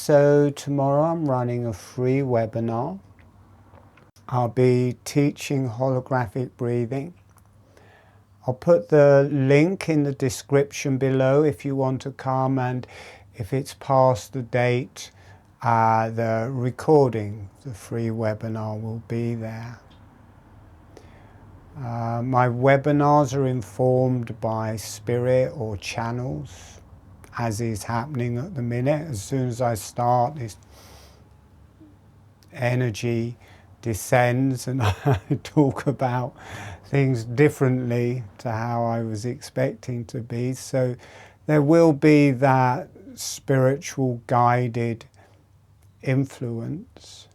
So tomorrow I'm running a free webinar. I'll be teaching holographic breathing. I'll put the link in the description below if you want to come, and if it's past the date, the recording, the free webinar will be there. My webinars are informed by spirit or channels, as is happening at the minute. As soon as I start, this energy descends and I talk about things differently to how I was expecting to be. So there will be that spiritual guided influence,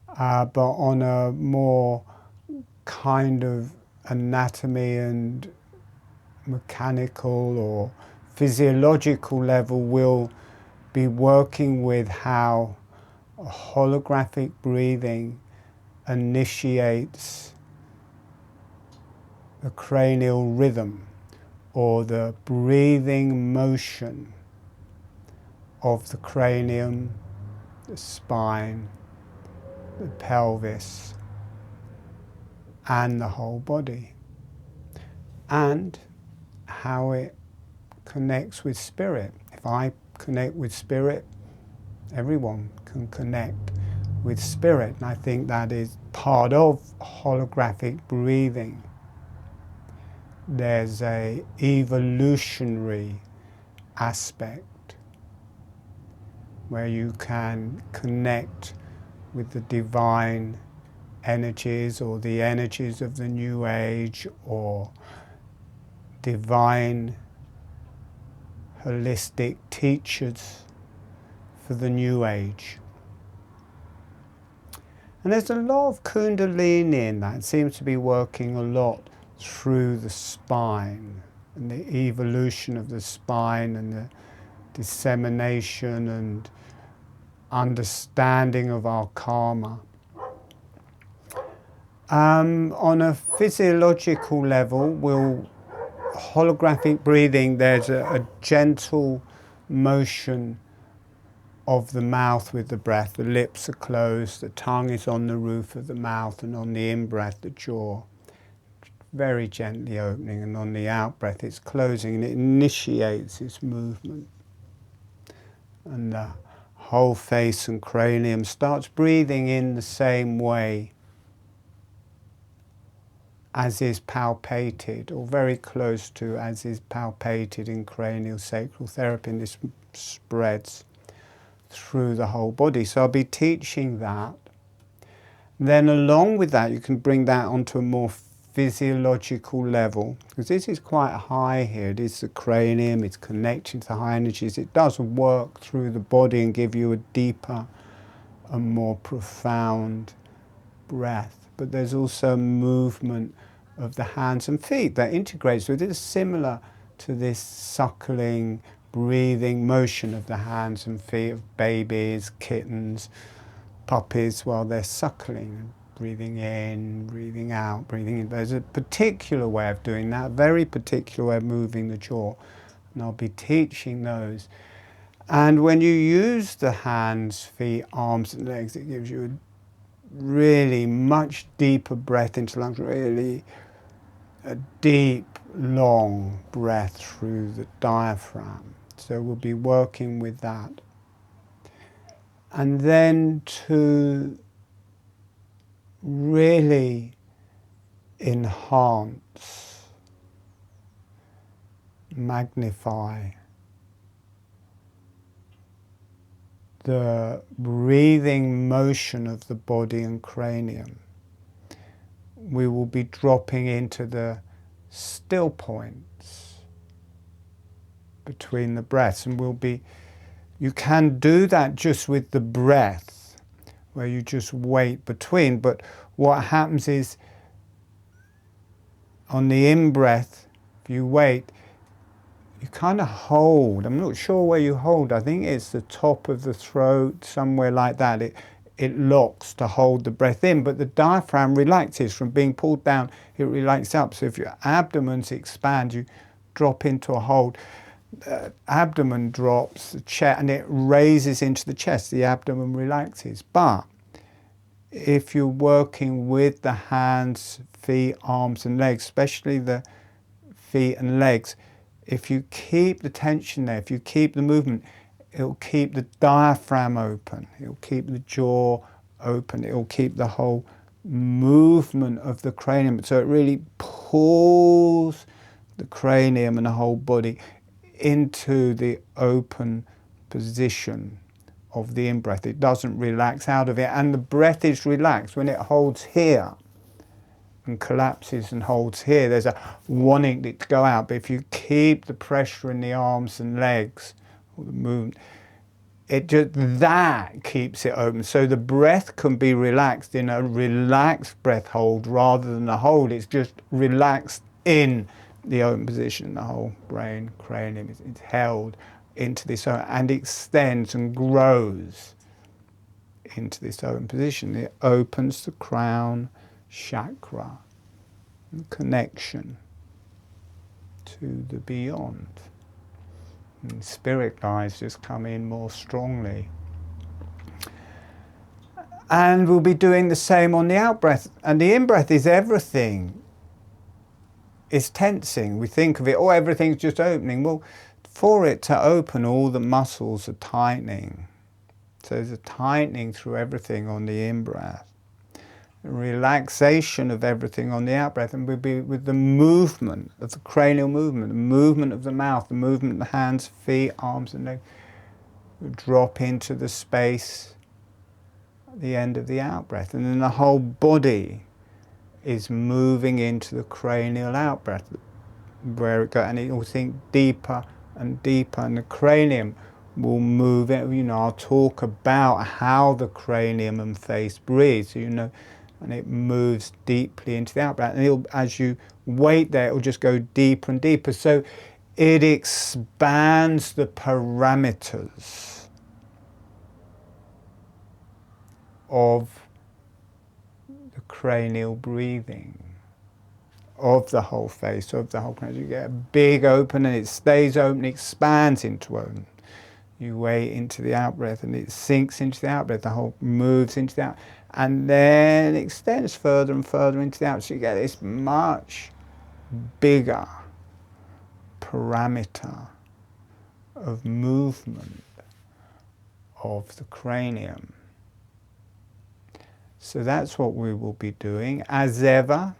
but on a more kind of anatomy and mechanical or physiological level, we'll be working with how holographic breathing initiates the cranial rhythm, or the breathing motion of the cranium, the spine, the pelvis, and the whole body, and how it connects with spirit. If I connect with spirit, everyone can connect with spirit, and I think that is part of holographic breathing. There's an evolutionary aspect where you can connect with the divine energies, or the energies of the New Age, or divine holistic teachers for the New Age. And there's a lot of Kundalini in that. It seems to be working a lot through the spine, and the evolution of the spine, and the dissemination and understanding of our karma. On a physiological level, holographic breathing, there's a gentle motion of the mouth with the breath. The lips are closed, the tongue is on the roof of the mouth, and on the in-breath, the jaw very gently opening, and on the out-breath, it's closing, and it initiates its movement. And the whole face and cranium starts breathing in the same way as is palpated, or very close to as is palpated in cranial sacral therapy, and this spreads through the whole body. So I'll be teaching that. Then along with that, you can bring that onto a more physiological level, because this is quite high here. It is the cranium, it's connecting to high energies. It does work through the body and give you a deeper and more profound breath. But there's also movement of the hands and feet that integrates with it. It's similar to this suckling, breathing motion of the hands and feet of babies, kittens, puppies while they're suckling, breathing in, breathing out, breathing in. There's a particular way of doing that, a very particular way of moving the jaw, and I'll be teaching those. And when you use the hands, feet, arms and legs, it gives you a really much deeper breath into lungs, really a deep, long breath through the diaphragm. So we'll be working with that. And then to really enhance, magnify the breathing motion of the body and cranium, we will be dropping into the still points between the breaths, and you can do that just with the breath, where you just wait between. But what happens is, on the in-breath, if you wait, you kind of hold. I'm not sure where you hold. I think it's the top of the throat, somewhere like that. It locks to hold the breath in, but the diaphragm relaxes from being pulled down. It relaxes up. So if your abdomen's expand, you drop into a hold. abdomen drops, the chest, and it raises into the chest, the abdomen relaxes. But if you're working with the hands, feet, arms and legs, especially the feet and legs, if you keep the tension there, if you keep the movement, it'll keep the diaphragm open, it'll keep the jaw open, it'll keep the whole movement of the cranium. So it really pulls the cranium and the whole body into the open position of the in-breath. It doesn't relax out of it, and the breath is relaxed. When it holds here and collapses and holds here, there's a wanting it to go out. But if you keep the pressure in the arms and legs, or the movement, it just, that keeps it open. So the breath can be relaxed in a relaxed breath hold rather than a hold. It's just relaxed in the open position. The whole brain, cranium is held into this and extends and grows into this open position. It opens the crown chakra, connection to the beyond. And spirit guides just come in more strongly. And we'll be doing the same on the out-breath. And the in-breath is everything. It's tensing. We think of it, oh, everything's just opening. Well, for it to open, all the muscles are tightening. So there's a tightening through everything on the in-breath. Relaxation of everything on the out-breath, and we'll be with the movement of the cranial movement, the movement of the mouth, the movement of the hands, feet, arms and legs. We'll drop into the space at the end of the out-breath, and then the whole body is moving into the cranial out-breath, where it goes, and it will sink deeper and deeper, and the cranium will move it. You know, I'll talk about how the cranium and face breathe, so you know. And it moves deeply into the out-breath. And as you wait there, it will just go deeper and deeper. So it expands the parameters of the cranial breathing, of the whole face, of the whole cranium. You get a big open and it stays open, expands into open. You wait into the out-breath and it sinks into the out-breath, the whole moves into the out, and then extends further and further into the out. So you get this much bigger parameter of movement of the cranium. So that's what we will be doing. As ever,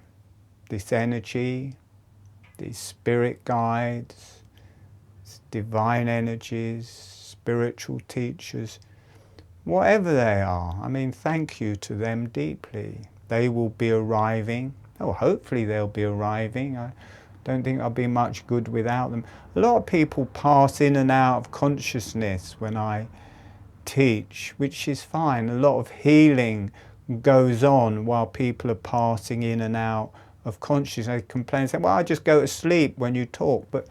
this energy, these spirit guides, divine energies, spiritual teachers, whatever they are, I mean, thank you to them deeply. They will be arriving. Oh, hopefully they'll be arriving. I don't think I'll be much good without them. A lot of people pass in and out of consciousness when I teach, which is fine. A lot of healing goes on while people are passing in and out of consciousness. They complain and say, well, I just go to sleep when you talk. But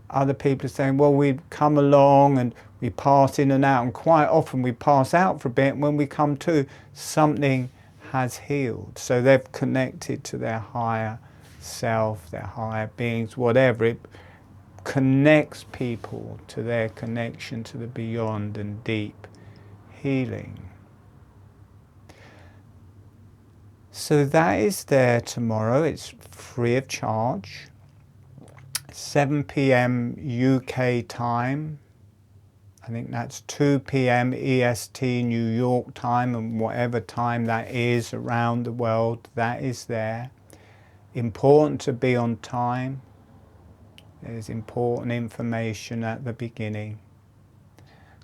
other people are saying, well, we come along and we pass in and out, and quite often we pass out for a bit, and when we come to, something has healed. So they've connected to their higher self, their higher beings, whatever. It connects people to their connection to the beyond and deep healing. So that is there tomorrow. It's free of charge. 7 p.m. UK time. I think that's 2 p.m. EST New York time, and whatever time that is around the world, that is there. Important to be on time. There's important information at the beginning.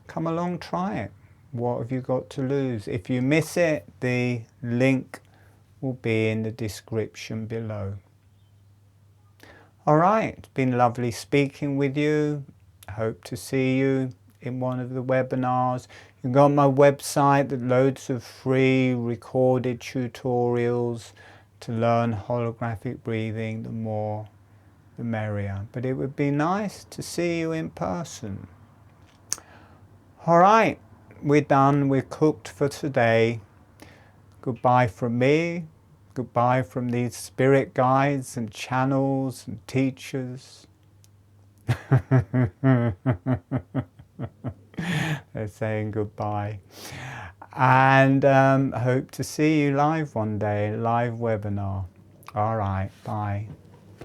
Come along, try it. What have you got to lose? If you miss it, the link will be in the description below. All right, it's been lovely speaking with you. I hope to see you in one of the webinars. You can go on my website, there's loads of free recorded tutorials to learn holographic breathing. The more, the merrier. But it would be nice to see you in person. All right, we're done. We're cooked for today. Goodbye from me. Goodbye from these spirit guides and channels and teachers. They're saying goodbye. And hope to see you live one day, live webinar. All right, bye.